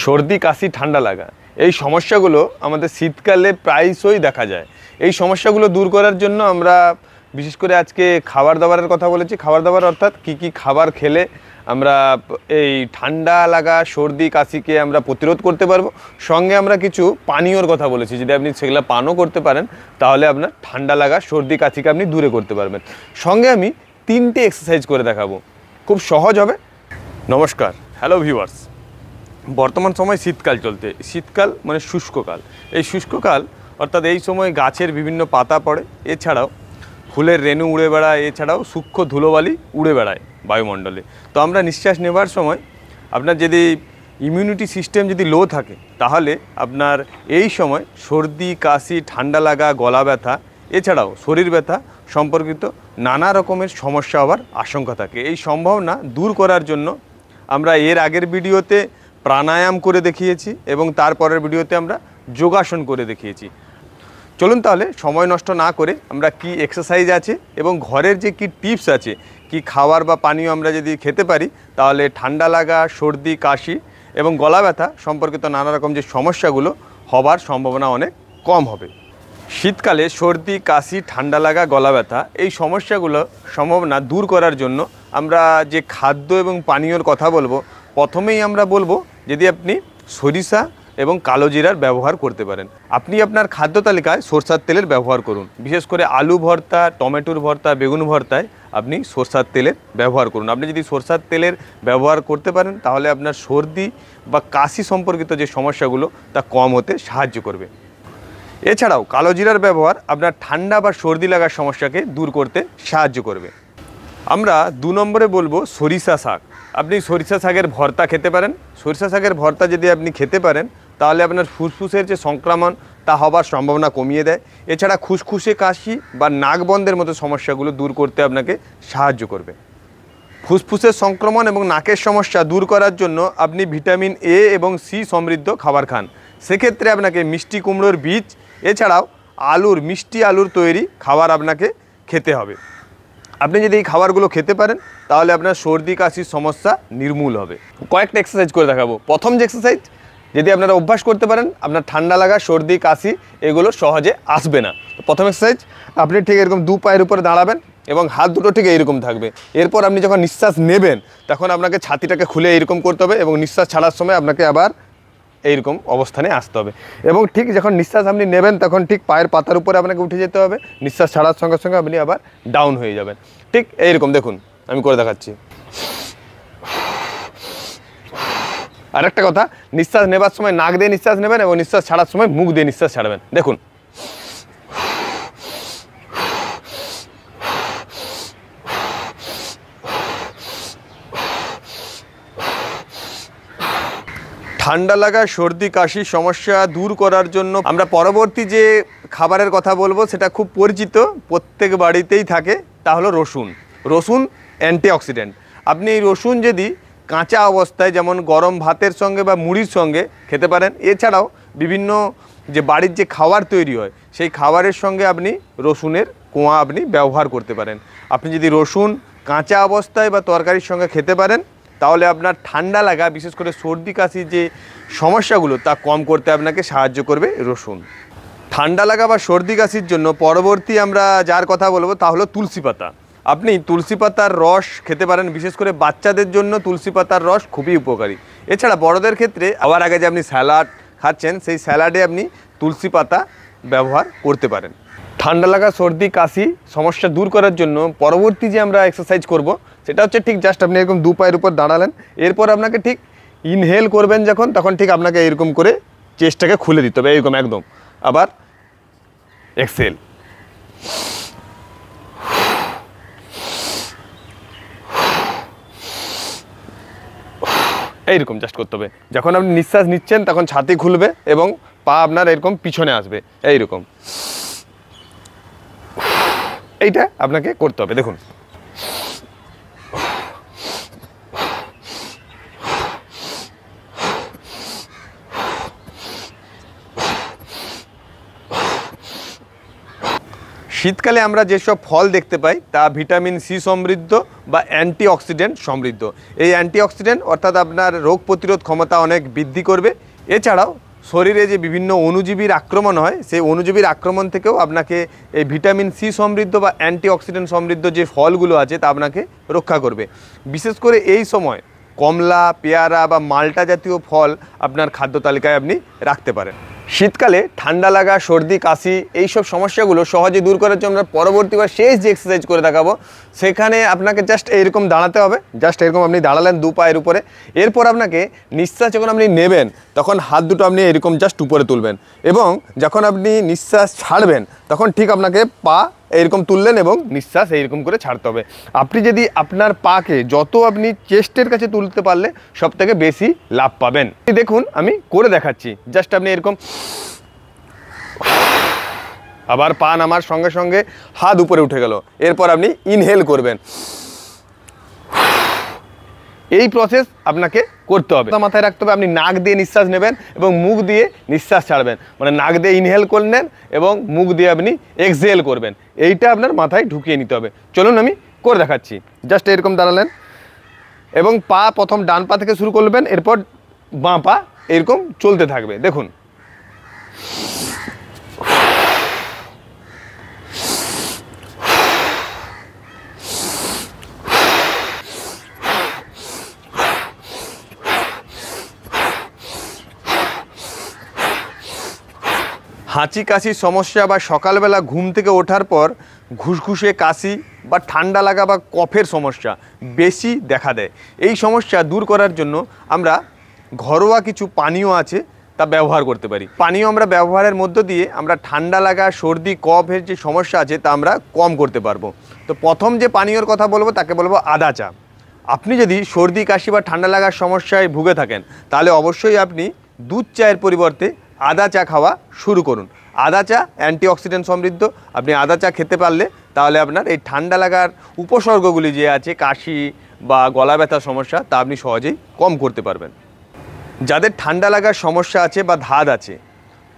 সর্দি কাশি ঠান্ডা লাগা এই সমস্যাগুলো আমাদের শীতকালে প্রায়শই দেখা যায়। এই সমস্যাগুলো দূর করার জন্য আমরা বিশেষ করে আজকে খাবার দাবারের কথা বলেছি। খাবার দাবার অর্থাৎ কি খাবার খেলে আমরা এই ঠান্ডা লাগা সর্দি কাশিকে আমরা প্রতিরোধ করতে পারবো। সঙ্গে আমরা কিছু পানীয়র কথা বলেছি, যদি আপনি সেগুলো পানও করতে পারেন তাহলে আপনার ঠান্ডা লাগা সর্দি কাশিকে আপনি দূরে করতে পারবেন। সঙ্গে আমি 3টে এক্সারসাইজ করে দেখাবো, খুব সহজ হবে। নমস্কার, হ্যালো ভিউয়ার্স। বর্তমান সময় শীতকাল চলতে, শীতকাল মানে শুষ্ককাল। এই শুষ্ককাল অর্থাৎ এই সময় গাছের বিভিন্ন পাতা পড়ে, এছাড়াও ফুলের রেণু উড়ে বেড়ায়, এছাড়াও সূক্ষ্ম ধুলোবালি উড়ে বেড়ায় বায়ুমণ্ডলে। তো আমরা নিঃশ্বাস নেবার সময় আপনার যদি ইমিউনিটি সিস্টেম যদি লো থাকে তাহলে আপনার এই সময় সর্দি কাশি ঠান্ডা লাগা গলা ব্যথা এছাড়াও শরীর ব্যথা সম্পর্কিত নানা রকমের সমস্যা হওয়ার আশঙ্কা থাকে। এই সম্ভাবনা দূর করার জন্য আমরা এর আগের ভিডিওতে প্রাণায়াম করে দেখিয়েছি এবং তারপরের ভিডিওতে আমরা যোগাসন করে দেখিয়েছি। চলুন তাহলে সময় নষ্ট না করে আমরা কি এক্সারসাইজ আছে এবং ঘরের যে কি টিপস আছে, কি খাবার বা পানীয় আমরা যদি খেতে পারি তাহলে ঠান্ডা লাগা সর্দি কাশি এবং গলা ব্যথা সম্পর্কিত নানা রকম যে সমস্যাগুলো হবার সম্ভাবনা অনেক কম হবে। শীতকালে সর্দি কাশি ঠান্ডা লাগা গলা ব্যথা এই সমস্যাগুলো সম্ভাবনা দূর করার জন্য আমরা যে খাদ্য এবং পানীয়র কথা বলবো, প্রথমেই আমরা বলবো যদি আপনি সরিষা এবং কালো জিরার ব্যবহার করতে পারেন। আপনি আপনার খাদ্য তালিকায় সরষার তেলের ব্যবহার করুন। বিশেষ করে আলু ভর্তা, টমেটোর ভর্তা, বেগুন ভর্তায় আপনি সরষার তেলের ব্যবহার করুন। আপনি যদি সরষার তেলের ব্যবহার করতে পারেন তাহলে আপনার সর্দি বা কাশি সম্পর্কিত যে সমস্যাগুলো তা কম হতে সাহায্য করবে। এছাড়াও কালো জিরার ব্যবহার আপনার ঠান্ডা বা সর্দি লাগার সমস্যাকে দূর করতে সাহায্য করবে। আমরা 2 নম্বরে বলবো সরিষা শাক। আপনি সরিষা শাকের ভর্তা খেতে পারেন। সরিষা শাকের ভর্তা যদি আপনি খেতে পারেন তাহলে আপনার ফুসফুসের যে সংক্রমণ তা হবার সম্ভাবনা কমিয়ে দেয়। এছাড়া খুসখুসে কাশি বা নাক বন্ধের মতো সমস্যাগুলো দূর করতে আপনাকে সাহায্য করবে। ফুসফুসের সংক্রমণ এবং নাকের সমস্যা দূর করার জন্য আপনি ভিটামিন এ এবং সি সমৃদ্ধ খাবার খান। সেক্ষেত্রে আপনাকে মিষ্টি কুমড়োর বীজ এছাড়াও মিষ্টি আলুর তৈরি খাবার আপনাকে খেতে হবে। আপনি যদি এই খাবারগুলো খেতে পারেন তাহলে আপনার সর্দি কাশির সমস্যা নির্মূল হবে। কয়েকটা এক্সারসাইজ করে দেখাবো। প্রথম যে এক্সারসাইজ যদি আপনারা অভ্যাস করতে পারেন আপনার ঠান্ডা লাগা সর্দি কাশি এগুলো সহজে আসবে না। প্রথম এক্সারসাইজ, আপনি ঠিক এরকম 2 পায়ের উপরে দাঁড়াবেন এবং হাত দুটো ঠিক এইরকম থাকবে। এরপর আপনি যখন নিঃশ্বাস নেবেন তখন আপনাকে ছাতিটাকে খুলে এইরকম করতে হবে এবং নিঃশ্বাস ছাড়ার সময় আপনাকে আবার এইরকম অবস্থানে আসতে হবে। এবং ঠিক যখন নিঃশ্বাস আপনি নেবেন তখন ঠিক পায়ের পাতার উপরে আপনাকে উঠে যেতে হবে। নিঃশ্বাস ছাড়ার সঙ্গে সঙ্গে আপনি আবার ডাউন হয়ে যাবেন। ঠিক এইরকম দেখুন, আমি করে দেখাচ্ছি। আর একটা কথা, নিঃশ্বাস নেবার সময় নাক দিয়ে নিঃশ্বাস নেবেন এবং নিঃশ্বাস ছাড়ার সময় মুখ দিয়ে নিঃশ্বাস ছাড়বেন। দেখুন, ঠান্ডা লাগা সর্দি কাশি সমস্যা দূর করার জন্য আমরা পরবর্তী যে খাবারের কথা বলবো সেটা খুব পরিচিত, প্রত্যেক বাড়িতেই থাকে, তা হলো রসুন। রসুন অ্যান্টিঅক্সিডেন্ট। আপনি এই রসুন যদি কাঁচা অবস্থায় যেমন গরম ভাতের সঙ্গে বা মুড়ির সঙ্গে খেতে পারেন, এছাড়াও বিভিন্ন যে বাড়ির যে খাবার তৈরি হয় সেই খাবারের সঙ্গে আপনি রসুনের কোয়া আপনি ব্যবহার করতে পারেন। আপনি যদি রসুন কাঁচা অবস্থায় বা তরকারির সঙ্গে খেতে পারেন তাহলে আপনার ঠান্ডা লাগা বিশেষ করে সর্দি কাশির যে সমস্যাগুলো তা কম করতে আপনাকে সাহায্য করবে রসুন। ঠান্ডা লাগা বা সর্দি কাশির জন্য পরবর্তী আমরা যার কথা বলবো তা হলো তুলসী পাতা। আপনি তুলসী পাতার রস খেতে পারেন। বিশেষ করে বাচ্চাদের জন্য তুলসী পাতার রস খুবই উপকারী। এছাড়া বড়দের ক্ষেত্রে আবার আগে যে আপনি স্যালাড খাচ্ছেন সেই স্যালাডে আপনি তুলসী পাতা ব্যবহার করতে পারেন। ঠান্ডা লাগা সর্দি কাশি সমস্যা দূর করার জন্য পরবর্তী যে আমরা এক্সারসাইজ করব সেটা হচ্ছে ঠিক জাস্ট আপনি এরকম 2 পায়ের উপর দাঁড়ালেন। এরপর আপনাকে ঠিক ইনহেল করবেন যখন, তখন ঠিক আপনাকে এরকম করে চেস্টটাকে খুলে দিতে হবে, এরকম একদম। আবার এক্সহেল। এইরকম জাস্ট করতে হবে। যখন আপনি নিঃশ্বাস নিচ্ছেন তখন ছাতি খুলবে এবং পা আপনার এরকম পিছনে আসবে, এইরকম। এইটা আপনাকে করতে হবে। দেখুন, শীতকালে আমরা যেসব ফল দেখতে পাই তা ভিটামিন সি সমৃদ্ধ বা অ্যান্টিঅক্সিডেন্ট সমৃদ্ধ। এই অ্যান্টিঅক্সিডেন্ট অর্থাৎ আপনার রোগ প্রতিরোধ ক্ষমতা অনেক বৃদ্ধি করবে। এছাড়াও শরীরে যে বিভিন্ন অণুজীবীর আক্রমণ হয় সেই অণুজীবীর আক্রমণ থেকেও আপনাকে এই ভিটামিন সি সমৃদ্ধ বা অ্যান্টিঅক্সিডেন্ট সমৃদ্ধ যে ফলগুলো আছে তা আপনাকে রক্ষা করবে। বিশেষ করে এই সময় কমলা, পেয়ারা বা মাল্টা জাতীয় ফল আপনার খাদ্য তালিকায় আপনি রাখতে পারেন। শীতকালে ঠান্ডা লাগা, সর্দি, কাশি এইসব সমস্যাগুলো সহজে দূর করার জন্য আমরা পরবর্তী বা শেষ যে এক্সারসাইজ করে দেখাবো সেখানে আপনাকে জাস্ট এইরকম দাঁড়াতে হবে। জাস্ট এরকম আপনি দাঁড়ালেন দু পায়ের উপরে। এরপর আপনাকে নিঃশ্বাস যখন আপনি নেবেন তখন হাত দুটো আপনি এরকম জাস্ট উপরে তুলবেন এবং যখন আপনি নিঃশ্বাস ছাড়বেন তখন ঠিক আপনাকে পা এইরকম তুললেন এবং নিঃশ্বাস এইরকম করে ছাড়তে হবে। আপনি যদি আপনার পাকে যত আপনি চেস্টের কাছে তুলতে পারলে সব থেকে বেশি লাভ পাবেন। দেখুন আমি করে দেখাচ্ছি। জাস্ট আপনি এরকম আবার পা নামার সঙ্গে সঙ্গে হাত উপরে উঠে গেল। এরপর আপনি ইনহেল করবেন। এই প্রসেস আপনাকে করতে হবে। মাথায় রাখতে হবে আপনি নাক দিয়ে নিঃশ্বাস নেবেন এবং মুখ দিয়ে নিঃশ্বাস ছাড়বেন। মানে নাক দিয়ে ইনহেল করলেন এবং মুখ দিয়ে আপনি এক্সহেল করবেন। এইটা আপনার মাথায় ঢুকিয়ে নিতে হবে। চলুন আমি করে দেখাচ্ছি। জাস্ট এরকম দাঁড়ালেন এবং পা প্রথম ডান পা থেকে শুরু করবেন, এরপর বাঁ পা এরকম চলতে থাকবে। দেখুন হাঁচি কাশির সমস্যা বা সকালবেলা ঘুম থেকে ওঠার পর ঘুসঘুসে কাশি বা ঠান্ডা লাগা বা কফের সমস্যা বেশি দেখা দেয়। এই সমস্যা দূর করার জন্য আমরা ঘরোয়া কিছু পানীয় আছে তা ব্যবহার করতে পারি। পানীয় আমরা ব্যবহারের মধ্য দিয়ে আমরা ঠান্ডা লাগা, সর্দি, কফের যে সমস্যা আছে তা আমরা কম করতে পারবো। তো প্রথম যে পানীয়র কথা বলবো তাকে বলবো আদা চা। আপনি যদি সর্দি, কাশি বা ঠান্ডা লাগার সমস্যায় ভুগে থাকেন তাহলে অবশ্যই আপনি দুধ চায়ের পরিবর্তে আদা চা খাওয়া শুরু করুন। আদা চা অ্যান্টিঅক্সিডেন্ট সমৃদ্ধ। আপনি আদা চা খেতে পারলে তাহলে আপনার এই ঠান্ডা লাগার উপসর্গগুলি যে আছে, কাশি বা গলা ব্যথার সমস্যা, তা আপনি সহজেই কম করতে পারবেন। যাদের ঠান্ডা লাগার সমস্যা আছে বা ধাত আছে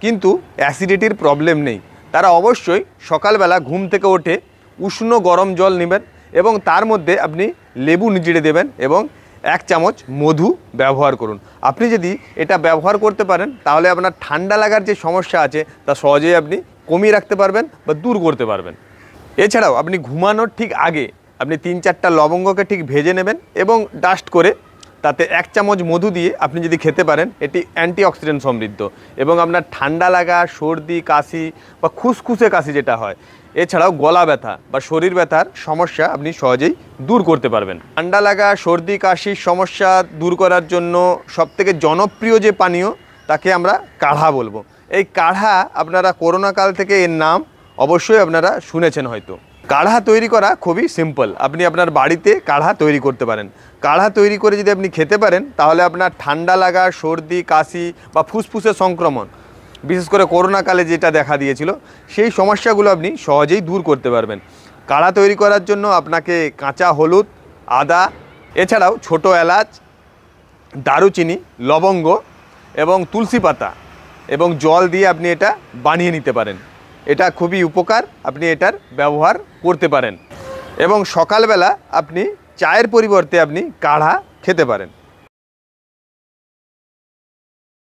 কিন্তু অ্যাসিডিটির প্রবলেম নেই তারা অবশ্যই সকালবেলা ঘুম থেকে উঠে উষ্ণ গরম জল নেবেন এবং তার মধ্যে আপনি লেবু নিচড়ে দেবেন এবং 1 চামচ মধু ব্যবহার করুন। আপনি যদি এটা ব্যবহার করতে পারেন তাহলে আপনার ঠান্ডা লাগার যে সমস্যা আছে তা সহজেই আপনি কমিয়ে রাখতে পারবেন বা দূর করতে পারবেন। এছাড়াও আপনি ঘুমানোর ঠিক আগে আপনি 3-4টা লবঙ্গকে ঠিক ভেজে নেবেন এবং ডাস্ট করে তাতে 1 চামচ মধু দিয়ে আপনি যদি খেতে পারেন এটি অ্যান্টিঅক্সিডেন্ট সমৃদ্ধ এবং আপনার ঠান্ডা লাগা, সর্দি, কাশি বা খুসখুসে কাশি যেটা হয়, এছাড়াও গলা ব্যথা বা শরীর ব্যথার সমস্যা আপনি সহজেই দূর করতে পারবেন। ঠান্ডা লাগা, সর্দি, কাশির সমস্যা দূর করার জন্য সবথেকে জনপ্রিয় যে পানীয় তাকে আমরা কাঢ়া বলবো। এই কাঢ়া আপনারা করোনা কাল থেকে এর নাম অবশ্যই আপনারা শুনেছেন হয়তো। কাঢ়া তৈরি করা খুবই সিম্পল। আপনি আপনার বাড়িতে কাঢ়া তৈরি করতে পারেন। কাঢ়া তৈরি করে যদি আপনি খেতে পারেন তাহলে আপনার ঠান্ডা লাগা, সর্দি, কাশি বা ফুসফুসের সংক্রমণ, বিশেষ করে করোনা কালে যেটা দেখা দিয়েছিল, সেই সমস্যাগুলো আপনি সহজেই দূর করতে পারবেন। কাঢ়া তৈরি করার জন্য আপনাকে কাঁচা হলুদ, আদা, এছাড়াও ছোট এলাচ, দারুচিনি, লবঙ্গ এবং তুলসী পাতা এবং জল দিয়ে আপনি এটা বানিয়ে নিতে পারেন। এটা খুবই উপকার, আপনি এটার ব্যবহার করতে পারেন এবং সকালবেলা আপনি চায়ের পরিবর্তে আপনি কাঢ়া খেতে পারেন।